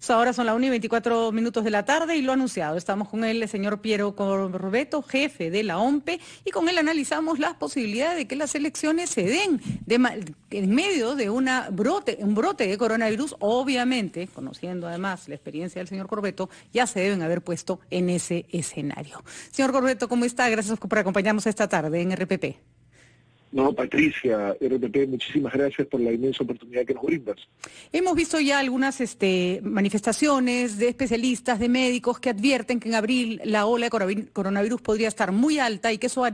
Ahora son las 1:24 de la tarde y lo anunciado. Estamos con el señor Piero Corbeto, jefe de la OMPE, y con él analizamos las posibilidades de que las elecciones se den en medio de un brote de coronavirus. Obviamente, conociendo además la experiencia del señor Corbeto, ya se deben haber puesto en ese escenario. Señor Corbeto, ¿cómo está? Gracias por acompañarnos esta tarde en RPP. No, Patricia, RPP, muchísimas gracias por la inmensa oportunidad que nos brindas. Hemos visto ya algunas manifestaciones de especialistas, de médicos que advierten que en abril la ola de coronavirus podría estar muy alta y que eso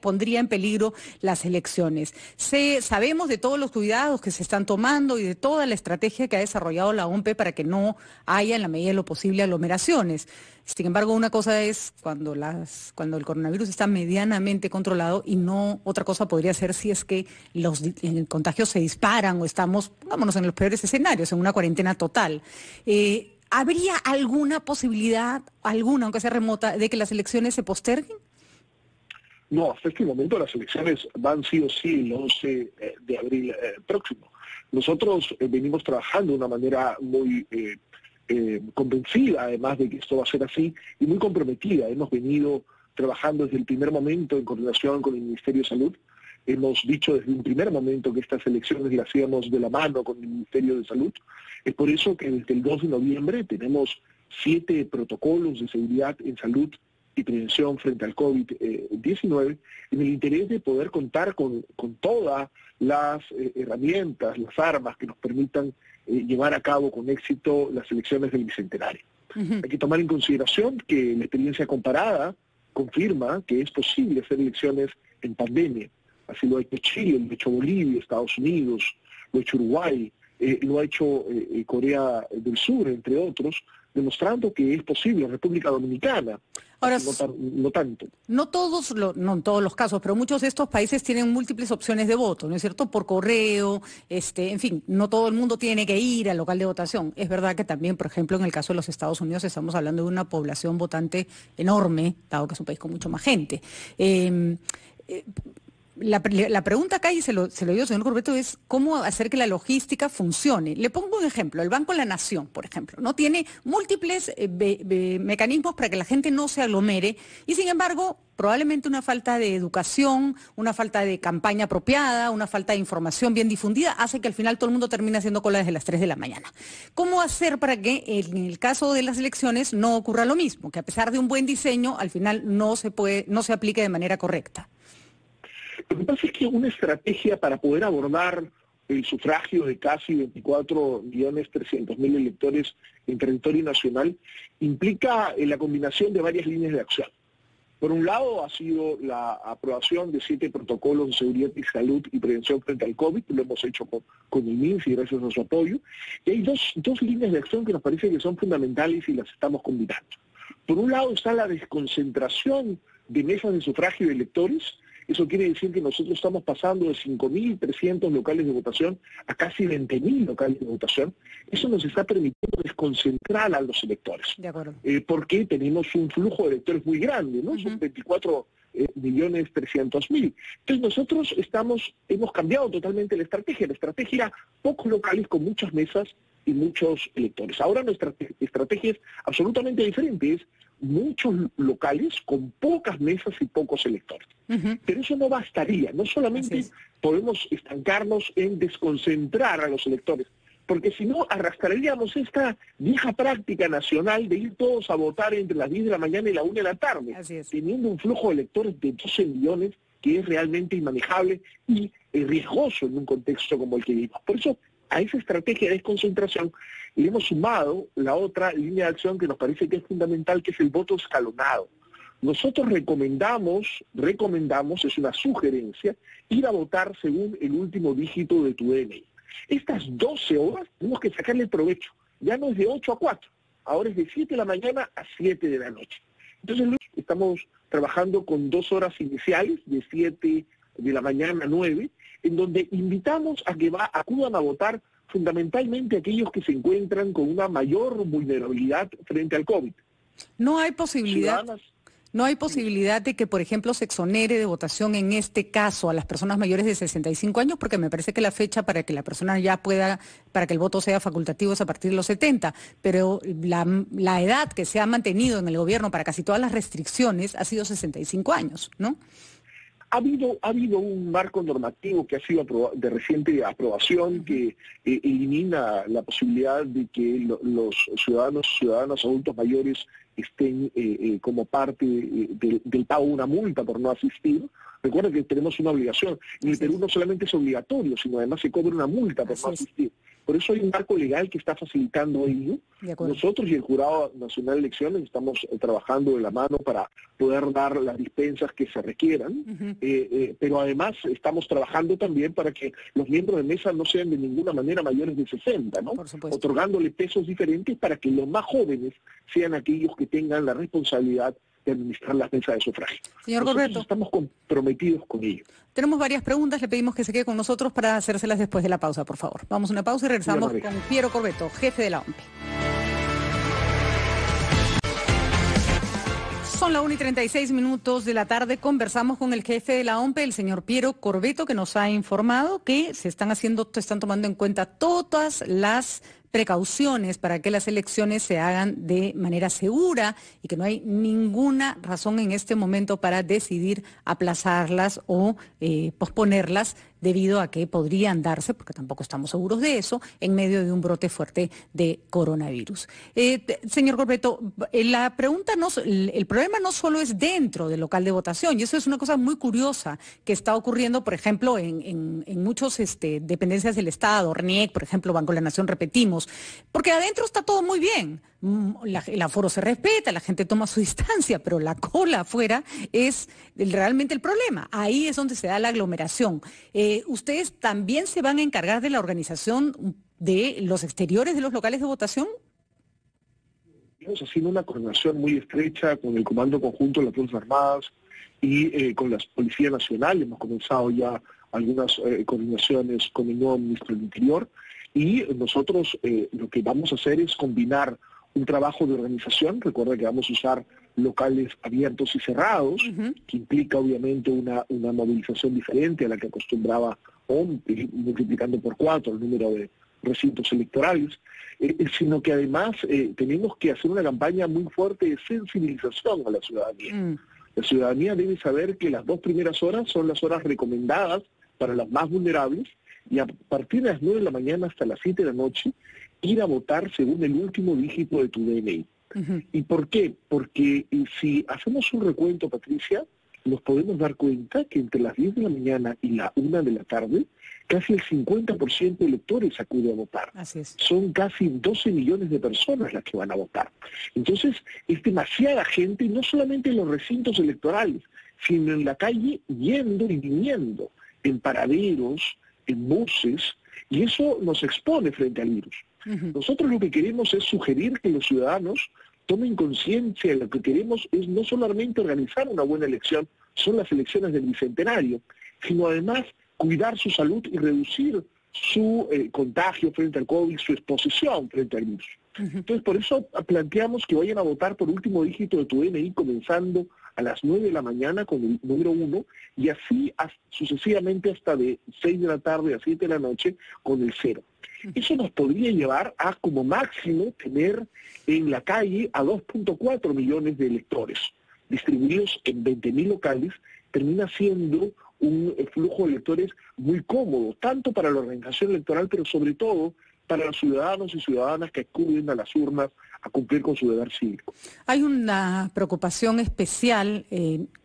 pondría en peligro las elecciones. Sabemos de todos los cuidados que se están tomando y de toda la estrategia que ha desarrollado la OMPE para que no haya en la medida de lo posible aglomeraciones. Sin embargo, una cosa es cuando el coronavirus está medianamente controlado y no otra cosa podría ser si es que los contagios se disparan o estamos, vámonos, en los peores escenarios, en una cuarentena total. ¿Habría alguna posibilidad, aunque sea remota, de que las elecciones se posterguen? No, hasta este momento las elecciones van sí o sí el 11 de abril próximo. Nosotros venimos trabajando de una manera muy convencida, además de que esto va a ser así, y muy comprometida. Hemos venido trabajando desde el primer momento en coordinación con el Ministerio de Salud. Hemos dicho desde un primer momento que estas elecciones las hacíamos de la mano con el Ministerio de Salud. Es por eso que desde el 2 de noviembre tenemos 7 protocolos de seguridad en salud y prevención frente al COVID-19, en el interés de poder contar con todas las herramientas, las armas que nos permitan llevar a cabo con éxito las elecciones del Bicentenario. Hay que tomar en consideración que la experiencia comparada confirma que es posible hacer elecciones en pandemia. Así lo ha hecho Chile, lo ha hecho Bolivia, Estados Unidos, lo ha hecho Uruguay, lo ha hecho Corea del Sur, entre otros, demostrando que es posible. República Dominicana, ahora, no tanto. No en todos los casos, pero muchos de estos países tienen múltiples opciones de voto, ¿no es cierto? Por correo, en fin, no todo el mundo tiene que ir al local de votación. Es verdad que también, por ejemplo, en el caso de los Estados Unidos estamos hablando de una población votante enorme, dado que es un país con mucho más gente. La pregunta acá, y se lo digo, señor Corbeto, es cómo hacer que la logística funcione. Le pongo un ejemplo, el Banco de la Nación, por ejemplo, ¿no? Tiene múltiples mecanismos para que la gente no se aglomere y, sin embargo, probablemente una falta de educación, una falta de campaña apropiada, una falta de información bien difundida hace que al final todo el mundo termine haciendo cola desde las 3 de la mañana. ¿Cómo hacer para que en el caso de las elecciones no ocurra lo mismo? Que a pesar de un buen diseño, al final no se aplique de manera correcta. Lo que pasa es que una estrategia para poder abordar el sufragio de casi 24.300.000 electores en territorio nacional implica la combinación de varias líneas de acción. Por un lado ha sido la aprobación de 7 protocolos de seguridad y salud y prevención frente al COVID, lo hemos hecho con el MINSA y gracias a su apoyo, y hay dos líneas de acción que nos parece que son fundamentales y las estamos combinando. Por un lado está la desconcentración de mesas de sufragio de electores. Eso quiere decir que nosotros estamos pasando de 5.300 locales de votación a casi 20.000 locales de votación. Eso nos está permitiendo desconcentrar a los electores. De acuerdo. Porque tenemos un flujo de electores muy grande, ¿no? Son 24.300.000. Entonces nosotros hemos cambiado totalmente la estrategia. La estrategia era pocos locales con muchas mesas y muchos electores. Ahora nuestra estrategia es absolutamente diferente. Es muchos locales con pocas mesas y pocos electores. Pero eso no bastaría. No solamente podemos estancarnos en desconcentrar a los electores, porque si no arrastraríamos esta vieja práctica nacional de ir todos a votar entre las 10 de la mañana y la 1 de la tarde, teniendo un flujo de electores de 12 millones que es realmente inmanejable y riesgoso en un contexto como el que vivimos. Por eso, a esa estrategia de desconcentración le hemos sumado la otra línea de acción que nos parece que es fundamental, que es el voto escalonado. Nosotros recomendamos, es una sugerencia, ir a votar según el último dígito de tu DNI. Estas 12 horas tenemos que sacarle provecho. Ya no es de 8 a 4, ahora es de 7 de la mañana a 7 de la noche. Entonces estamos trabajando con 2 horas iniciales, de 7 de la mañana a 9, en donde invitamos a que acudan a votar fundamentalmente aquellos que se encuentran con una mayor vulnerabilidad frente al COVID. No hay posibilidad No hay posibilidad de que, por ejemplo, se exonere de votación en este caso a las personas mayores de 65 años, porque me parece que la fecha para que la persona ya pueda, para que el voto sea facultativo es a partir de los 70, pero la edad que se ha mantenido en el gobierno para casi todas las restricciones ha sido 65 años, ¿no? Ha habido un marco normativo que ha sido de reciente aprobación que elimina la posibilidad de que los ciudadanos adultos mayores estén como parte del pago de una multa por no asistir. Recuerda que tenemos una obligación. En el Perú no solamente es obligatorio, sino además se cobra una multa por no asistir. Por eso hay un marco legal que está facilitando ello. Nosotros y el Jurado Nacional de Elecciones estamos trabajando de la mano para poder dar las dispensas que se requieran, pero además estamos trabajando también para que los miembros de mesa no sean de ninguna manera mayores de 60, ¿no? Otorgándole pesos diferentes para que los más jóvenes sean aquellos que tengan la responsabilidad de administrar las mesas de sufragio. Señor Corbeto, estamos comprometidos con ello. Tenemos varias preguntas, le pedimos que se quede con nosotros para hacérselas después de la pausa, por favor. Vamos a una pausa y regresamos con Piero Corbeto, jefe de la OMPE. Son las 1:36 de la tarde, conversamos con el jefe de la OMPE, el señor Piero Corbeto, que nos ha informado que se están tomando en cuenta todas las precauciones para que las elecciones se hagan de manera segura y que no hay ninguna razón en este momento para decidir aplazarlas o posponerlas debido a que podrían darse, porque tampoco estamos seguros de eso, en medio de un brote fuerte de coronavirus. Señor Corbeto, el problema no solo es dentro del local de votación, y eso es una cosa muy curiosa que está ocurriendo, por ejemplo, en muchas dependencias del Estado, RNIEC, por ejemplo, Banco de la Nación, repetimos, porque adentro está todo muy bien. El aforo se respeta, la gente toma su distancia, pero la cola afuera es realmente el problema. Ahí es donde se da la aglomeración. ¿Ustedes también se van a encargar de la organización de los exteriores de los locales de votación? Estamos haciendo una coordinación muy estrecha con el Comando Conjunto de las Fuerzas Armadas y con la Policía Nacional. Hemos comenzado ya algunas coordinaciones con el nuevo Ministro del Interior y nosotros lo que vamos a hacer es combinar un trabajo de organización. Recuerda que vamos a usar locales abiertos y cerrados, que implica obviamente una movilización diferente a la que acostumbraba OMPE, multiplicando por 4 el número de recintos electorales, sino que además tenemos que hacer una campaña muy fuerte de sensibilización a la ciudadanía. La ciudadanía debe saber que las 2 primeras horas son las horas recomendadas para las más vulnerables, y a partir de las 9 de la mañana hasta las 7 de la noche, ir a votar según el último dígito de tu DNI. ¿Y por qué? Porque si hacemos un recuento, Patricia, nos podemos dar cuenta que entre las 10 de la mañana y la 1 de la tarde, casi el 50% de electores acude a votar. Así es. Son casi 12 millones de personas las que van a votar. Entonces, es demasiada gente, no solamente en los recintos electorales, sino en la calle, yendo y viniendo, en paraderos, en buses, y eso nos expone frente al virus. Nosotros lo que queremos es sugerir que los ciudadanos tomen conciencia de lo que queremos es no solamente organizar una buena elección, son las elecciones del Bicentenario, sino además cuidar su salud y reducir su contagio frente al COVID, su exposición frente al virus. Entonces, por eso planteamos que vayan a votar por último dígito de tu DNI, comenzando a las 9 de la mañana con el número 1, y así sucesivamente hasta de 6 de la tarde a 7 de la noche con el 0. Eso nos podría llevar a, como máximo, tener en la calle a 2.4 millones de electores, distribuidos en 20.000 locales. Termina siendo un flujo de electores muy cómodo, tanto para la organización electoral, pero sobre todo para los ciudadanos y ciudadanas que acuden a las urnas a cumplir con su deber cívico. Hay una preocupación especial,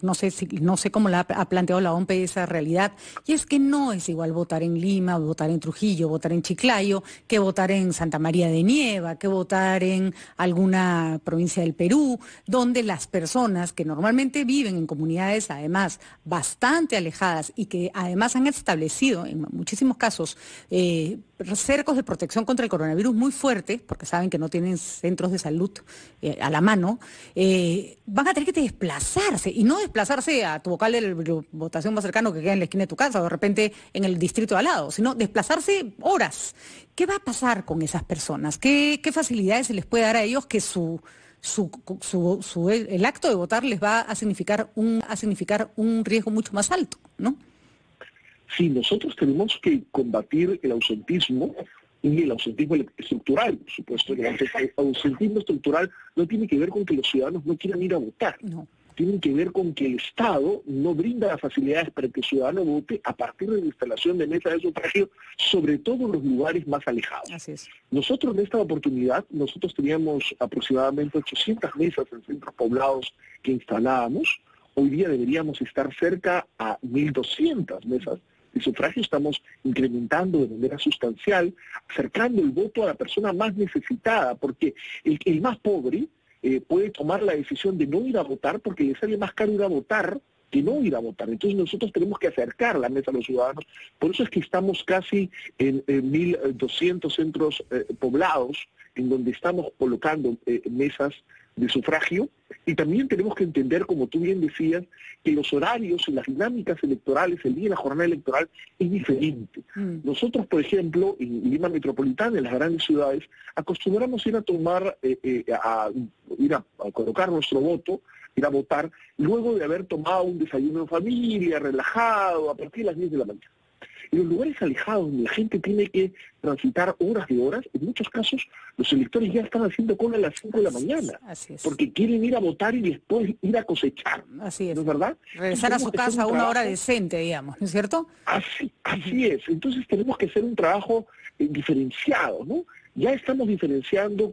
no sé cómo la ha planteado la OMPE esa realidad, y es que no es igual votar en Lima, votar en Trujillo, votar en Chiclayo, que votar en Santa María de Nieva, que votar en alguna provincia del Perú, donde las personas que normalmente viven en comunidades además bastante alejadas y que además han establecido en muchísimos casos cercos de protección contra el coronavirus muy fuertes, porque saben que no tienen centros de salud a la mano, van a tener que desplazarse, y no desplazarse a tu local de votación más cercano que queda en la esquina de tu casa o de repente en el distrito de al lado, sino desplazarse horas. ¿Qué va a pasar con esas personas? ¿Qué facilidades se les puede dar a ellos que su el acto de votar les va a significar un riesgo mucho más alto, ¿no? Sí, nosotros tenemos que combatir el ausentismo y el ausentismo estructural, por supuesto. El ausentismo estructural no tiene que ver con que los ciudadanos no quieran ir a votar. No. Tienen que ver con que el Estado no brinda las facilidades para que el ciudadano vote a partir de la instalación de mesas de sufragio, sobre todo en los lugares más alejados. Así es. Nosotros en esta oportunidad, teníamos aproximadamente 800 mesas en centros poblados que instalábamos. Hoy día deberíamos estar cerca a 1.200 mesas de sufragio. Estamos incrementando de manera sustancial, acercando el voto a la persona más necesitada, porque el más pobre puede tomar la decisión de no ir a votar porque le sale más caro ir a votar que no ir a votar. Entonces nosotros tenemos que acercar la mesa a los ciudadanos. Por eso es que estamos casi en 1.200 centros poblados en donde estamos colocando mesas de sufragio, y también tenemos que entender, como tú bien decías, que los horarios y las dinámicas electorales, el día de la jornada electoral es diferente. Nosotros, por ejemplo, en Lima Metropolitana, en las grandes ciudades, acostumbramos ir a tomar, ir a colocar nuestro voto, ir a votar, luego de haber tomado un desayuno en familia, relajado, a partir de las 10 de la mañana. En los lugares alejados donde la gente tiene que transitar horas y horas, en muchos casos los electores ya están haciendo cola a las 5 de la mañana, porque quieren ir a votar y después ir a cosechar. Así es. ¿No es verdad? Regresar a su casa a una hora decente, digamos, ¿no es cierto? Así es. Entonces tenemos que hacer un trabajo diferenciado, ¿no? Ya estamos diferenciando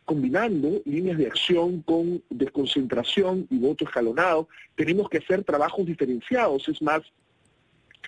combinando líneas de acción con desconcentración y voto escalonado. Tenemos que hacer trabajos diferenciados, es más,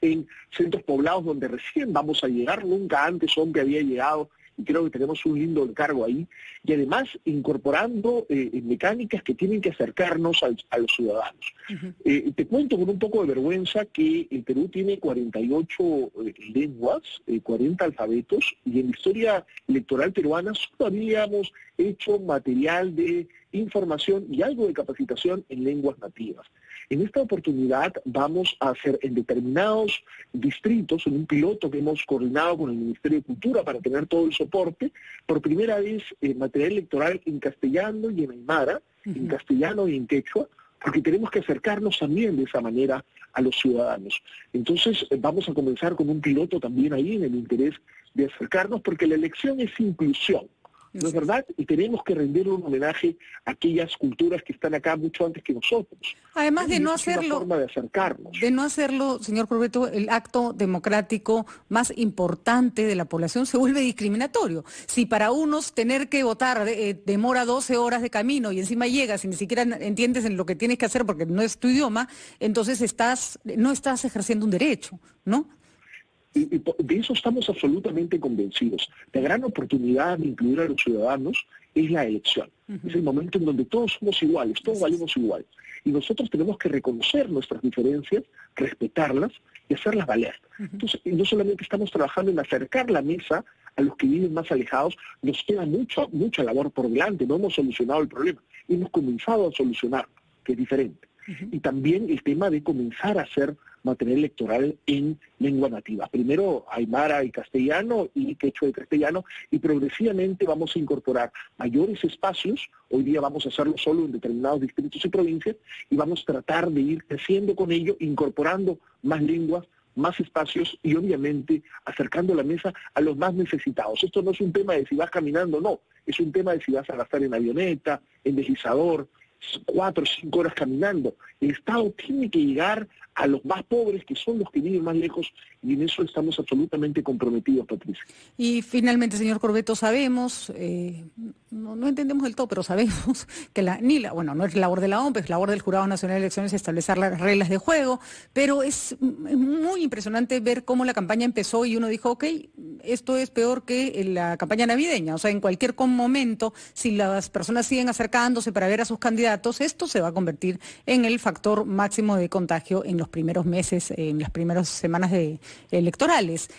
en centros poblados donde recién vamos a llegar, nunca antes OMPE había llegado, y creo que tenemos un lindo encargo ahí, y además incorporando mecánicas que tienen que acercarnos a los ciudadanos. Te cuento con un poco de vergüenza que el Perú tiene 48 lenguas, 40 alfabetos, y en la historia electoral peruana solo habíamos hecho material de información y algo de capacitación en lenguas nativas. En esta oportunidad vamos a hacer en determinados distritos, en un piloto que hemos coordinado con el Ministerio de Cultura para tener todo el soporte, por primera vez material electoral en castellano y en aymara, en castellano y en quechua, porque tenemos que acercarnos también de esa manera a los ciudadanos. Entonces vamos a comenzar con un piloto también ahí en el interés de acercarnos, porque la elección es inclusión. ¿No es verdad? Y tenemos que rendirle un homenaje a aquellas culturas que están acá mucho antes que nosotros. Además de no hacerlo, es una forma de acercarnos. De no hacerlo, señor Corbeto, el acto democrático más importante de la población se vuelve discriminatorio. Si para unos tener que votar demora 12 horas de camino y encima llegas y ni siquiera entiendes en lo que tienes que hacer porque no es tu idioma, entonces no estás ejerciendo un derecho, ¿no? Y de eso estamos absolutamente convencidos. La gran oportunidad de incluir a los ciudadanos es la elección. Es el momento en donde todos somos iguales, todos valemos igual. Y nosotros tenemos que reconocer nuestras diferencias, respetarlas y hacerlas valer. Entonces, no solamente estamos trabajando en acercar la mesa a los que viven más alejados, nos queda mucha labor por delante. No hemos solucionado el problema, hemos comenzado a solucionarlo, que es diferente. Y también el tema de comenzar a hacer material electoral en lengua nativa. Primero aymara y castellano y quechua y castellano, y progresivamente vamos a incorporar mayores espacios. Hoy día vamos a hacerlo solo en determinados distritos y provincias, y vamos a tratar de ir creciendo con ello, incorporando más lenguas, más espacios y obviamente acercando la mesa a los más necesitados. Esto no es un tema de si vas caminando, no, es un tema de si vas a gastar en avioneta, en deslizador, 4 o 5 horas caminando. El Estado tiene que llegar a los más pobres, que son los que viven más lejos, y en eso estamos absolutamente comprometidos, Patricia. Y finalmente, señor Corbeto, sabemos, no entendemos del todo, pero sabemos que no es labor de la OMPE, es labor del Jurado Nacional de Elecciones establecer las reglas de juego, pero es muy impresionante ver cómo la campaña empezó y uno dijo, ok, esto es peor que la campaña navideña, o sea, en cualquier momento, si las personas siguen acercándose para ver a sus candidatos, esto se va a convertir en el factor máximo de contagio en los primeros meses, en las primeras semanas electorales.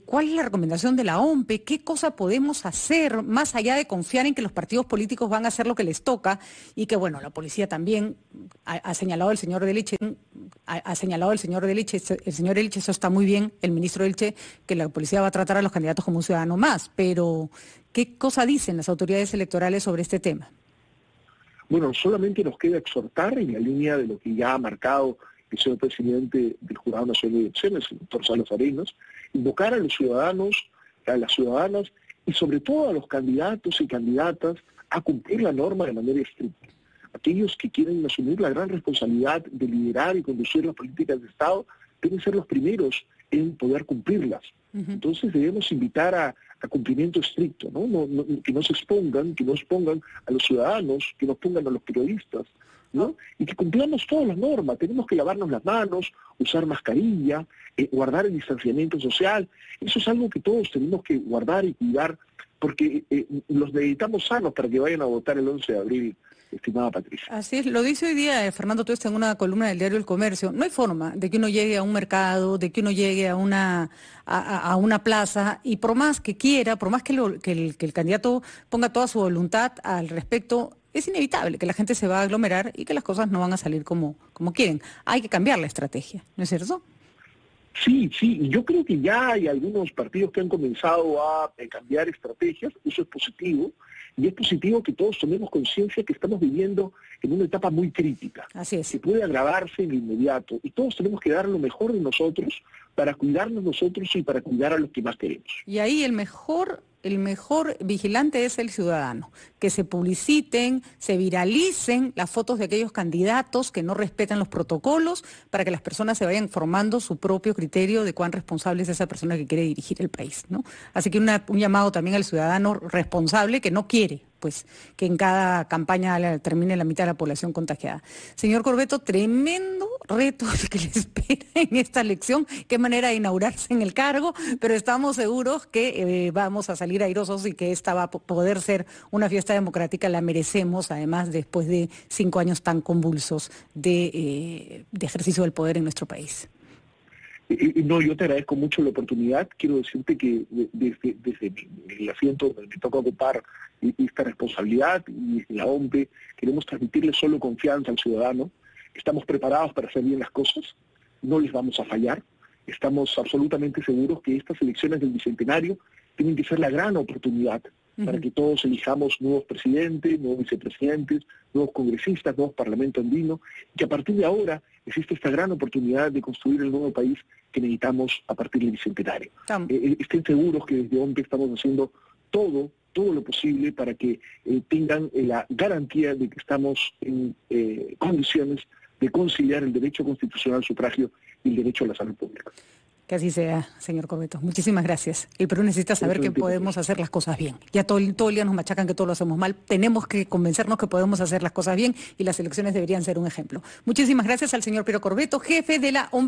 ¿Cuál es la recomendación de la OMPE? ¿Qué cosa podemos hacer más allá de confiar en que los partidos políticos van a hacer lo que les toca y que, bueno, la policía también ha señalado el señor Deliche, el señor Elche, eso está muy bien, el ministro Elche, que la policía va a tratar a los candidatos como un ciudadano más, pero ¿qué cosa dicen las autoridades electorales sobre este tema? Bueno, solamente nos queda exhortar en la línea de lo que ya ha marcado el señor presidente del Jurado Nacional de Elecciones, el doctor Salas Arenas, invocar a los ciudadanos, a las ciudadanas y sobre todo a los candidatos y candidatas a cumplir la norma de manera estricta. Aquellos que quieren asumir la gran responsabilidad de liderar y conducir las políticas de Estado deben ser los primeros en poder cumplirlas. Entonces debemos invitar a cumplimiento estricto, ¿no? Que no se expongan, que no expongan a los ciudadanos, que no pongan a los periodistas, ¿no? Y que cumplamos todas las normas. Tenemos que lavarnos las manos, usar mascarilla, guardar el distanciamiento social. Eso es algo que todos tenemos que guardar y cuidar, porque los necesitamos sanos para que vayan a votar el 11 de abril, estimada Patricia. Así es, lo dice hoy día Fernando Tuesta en una columna del diario El Comercio. No hay forma de que uno llegue a un mercado, de que uno llegue a una plaza y por más que quiera, por más que el candidato ponga toda su voluntad al respecto, es inevitable que la gente se va a aglomerar y que las cosas no van a salir como quieren. Hay que cambiar la estrategia, ¿no es cierto? Sí, yo creo que ya hay algunos partidos que han comenzado a cambiar estrategias, eso es positivo, y es positivo que todos tomemos conciencia que estamos viviendo en una etapa muy crítica. Así es. Que puede agravarse en lo inmediato, y todos tenemos que dar lo mejor de nosotros para cuidarnos nosotros y para cuidar a los que más queremos. Y ahí el mejor vigilante es el ciudadano, que se publiciten, se viralicen las fotos de aquellos candidatos que no respetan los protocolos para que las personas se vayan formando su propio criterio de cuán responsable es esa persona que quiere dirigir el país, ¿no? Así que un llamado también al ciudadano responsable que no quiere pues que en cada campaña termine la mitad de la población contagiada. Señor Corbeto, tremendo reto que le espera en esta elección, qué manera de inaugurarse en el cargo, pero estamos seguros que vamos a salir airosos y que esta va a poder ser una fiesta democrática, la merecemos, además después de 5 años tan convulsos de ejercicio del poder en nuestro país. No, yo te agradezco mucho la oportunidad. Quiero decirte que desde el asiento donde me toca ocupar esta responsabilidad y desde la OMPE queremos transmitirle solo confianza al ciudadano. Estamos preparados para hacer bien las cosas, no les vamos a fallar. Estamos absolutamente seguros que estas elecciones del Bicentenario tienen que ser la gran oportunidad para que todos elijamos nuevos presidentes, nuevos vicepresidentes, nuevos congresistas, nuevos parlamentos andinos, y que a partir de ahora existe esta gran oportunidad de construir el nuevo país que necesitamos a partir del Bicentenario. Estén seguros que desde OMPE estamos haciendo todo lo posible para que tengan la garantía de que estamos en condiciones de conciliar el derecho constitucional al sufragio y el derecho a la salud pública. Que así sea, señor Corbeto. Muchísimas gracias. El Perú necesita saber que podemos hacer las cosas bien. Ya todo el día nos machacan que todo lo hacemos mal. Tenemos que convencernos que podemos hacer las cosas bien y las elecciones deberían ser un ejemplo. Muchísimas gracias al señor Piero Corbeto, jefe de la OMPE.